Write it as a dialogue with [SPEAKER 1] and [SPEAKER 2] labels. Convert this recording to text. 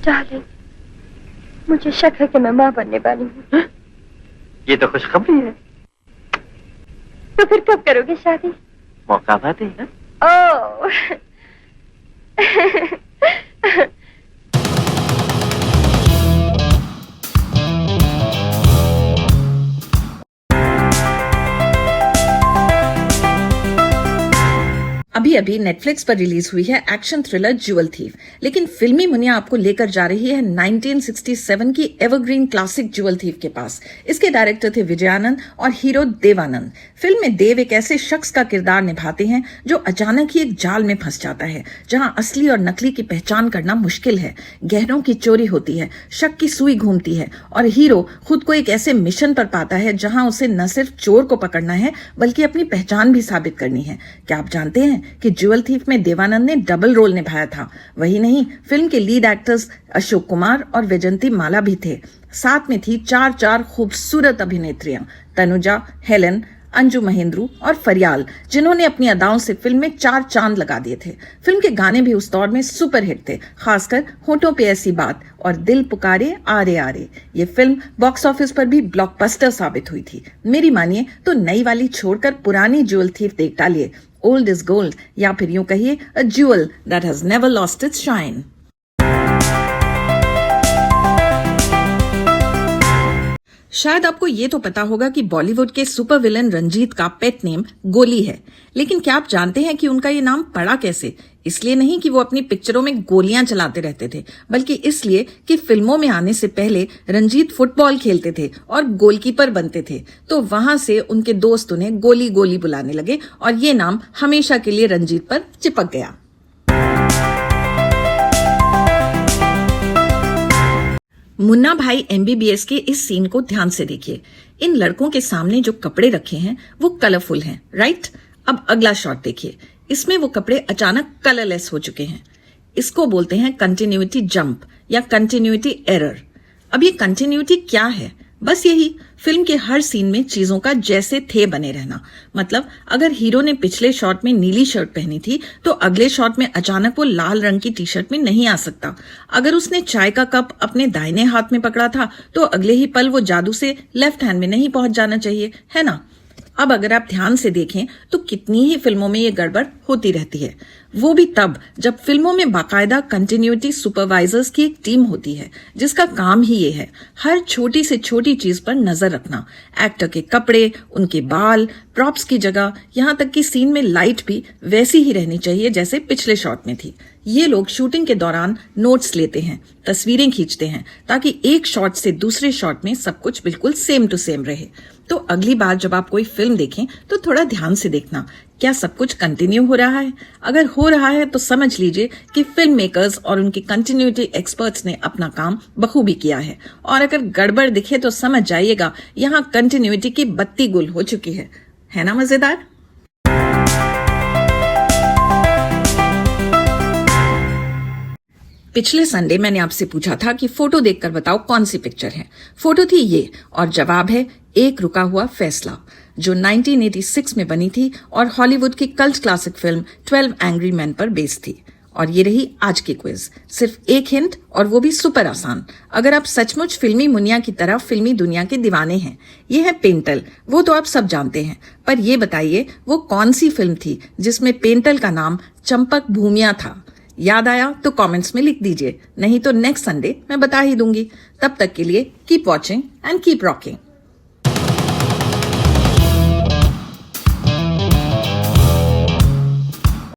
[SPEAKER 1] Darling, मुझे शक है कि मैं माँ बनने वाली हूँ।
[SPEAKER 2] ये तो खुशखबरी है।
[SPEAKER 1] तो फिर कब करोगे शादी?
[SPEAKER 2] मौका बात है।
[SPEAKER 1] ओह
[SPEAKER 3] अभी अभी नेटफ्लिक्स पर रिलीज हुई है एक्शन थ्रिलर ज्वेल थीफ, लेकिन फिल्मी मुनिया आपको लेकर जा रही है 1967 की एवरग्रीन क्लासिक ज्वेल थीफ के पास। इसके डायरेक्टर थे विजयानंद और हीरो देवानंद। फिल्म में देव एक ऐसे शख्स का किरदार निभाते हैं जो अचानक ही एक जाल में फंस जाता है जहां असली और नकली की पहचान करना मुश्किल है। गहनों की चोरी होती है, शक की सुई घूमती है और हीरो खुद को एक ऐसे मिशन पर पाता है जहां उसे न सिर्फ चोर को पकड़ना है बल्कि अपनी पहचान भी साबित करनी है। क्या आप जानते हैं कि ज्वेल थीफ में देवानंद ने डबल रोल निभाया था? वही नहीं, फिल्म के लीड एक्टर्स अशोक कुमार और वैजंती माला भी थे। साथ में थी चार खूबसूरत अभिनेत्रियां, तनुजा, हेलन, अंजू महेंद्रू और फरियाल, जिन्होंने अपनी अदाओं से फिल्म में 4 चांद लगा दिए थे। फिल्म के गाने भी उस दौर में सुपरहिट थे, खासकर होठों पे ऐसी बात और दिल पुकारे आरे आरे। ये फिल्म बॉक्स ऑफिस पर भी ब्लॉकबस्टर साबित हुई थी। मेरी मानिए तो नई वाली छोड़कर पुरानी ज्वेल थीफ देख डालिए। ओल्ड इज गोल्ड, या फिर यूं कहिए अ jewel that has never lost its shine. शायद आपको ये तो पता होगा कि बॉलीवुड के सुपर विलन रंजीत का पेट नेम गोली है, लेकिन क्या आप जानते हैं कि उनका ये नाम पड़ा कैसे? इसलिए नहीं कि वो अपनी पिक्चरों में गोलियां चलाते रहते थे, बल्कि इसलिए कि फिल्मों में आने से पहले रंजीत फुटबॉल खेलते थे और गोलकीपर बनते थे। तो वहां से उनके दोस्त उन्हें गोली गोली बुलाने लगे और ये नाम हमेशा के लिए रंजीत पर चिपक गया। मुन्ना भाई MBBS के इस सीन को ध्यान से देखिए। इन लड़कों के सामने जो कपड़े रखे हैं वो कलरफुल हैं, राइट? अब अगला शॉट देखिए। इसमें वो कपड़े अचानक कलरलेस हो चुके हैं। इसको बोलते हैं कंटिन्यूटी जंप या कंटिन्यूटी एरर। अब ये कंटिन्यूटी क्या है? बस यही, फिल्म के हर सीन में चीजों का जैसे थे बने रहना। मतलब अगर हीरो ने पिछले शॉट में नीली शर्ट पहनी थी तो अगले शॉट में अचानक वो लाल रंग की टी शर्ट में नहीं आ सकता। अगर उसने चाय का कप अपने दाहिने हाथ में पकड़ा था तो अगले ही पल वो जादू से लेफ्ट हैंड में नहीं पहुंच जाना चाहिए, है ना? अब अगर आप ध्यान से देखें तो कितनी ही फिल्मों में ये गड़बड़ होती रहती है, वो भी तब जब फिल्मों में बाकायदा कंटिन्यूटी सुपरवाइजर्स की एक टीम होती है जिसका काम ही ये है हर छोटी से छोटी चीज पर नजर रखना। एक्टर के कपड़े, उनके बाल, प्रॉप्स की जगह, यहाँ तक कि सीन में लाइट भी वैसी ही रहनी चाहिए जैसे पिछले शॉट में थी। ये लोग शूटिंग के दौरान नोट्स लेते हैं, तस्वीरें खींचते हैं ताकि एक शॉट से दूसरे शॉट में सब कुछ बिल्कुल सेम टू सेम रहे। तो अगली बार जब आप कोई फिल्म देखें तो थोड़ा ध्यान से देखना, क्या सब कुछ कंटिन्यू हो रहा है? अगर हो रहा है तो समझ लीजिए कि फिल्म मेकर्स और उनके कंटिन्यूटी एक्सपर्ट्स ने अपना काम बखूबी किया है, और अगर गड़बड़ दिखे तो समझ जाइएगा यहाँ कंटिन्यूटी की बत्ती गुल हो चुकी है ना? मजेदार। पिछले संडे मैंने आपसे पूछा था कि फोटो देखकर बताओ कौन सी पिक्चर है। फोटो थी ये और जवाब है एक रुका हुआ फैसला, जो 1986 में बनी थी और हॉलीवुड की cult classic film 12 angry man पर बेस्ड थी। और ये रही आज की क्विज। सिर्फ एक हिंट और वो भी सुपर आसान। अगर आप सचमुच फिल्मी मुनिया की तरह फिल्मी दुनिया के दीवाने हैं, ये है पेंटल। वो तो आप सब जानते हैं, पर ये बताइए वो कौन सी फिल्म थी जिसमें पेंटल का नाम चंपक भूमिया था? याद आया तो कमेंट्स में लिख दीजिए, नहीं तो नेक्स्ट संडे मैं बता ही दूंगी। तब तक के लिए keep watching and keep rocking.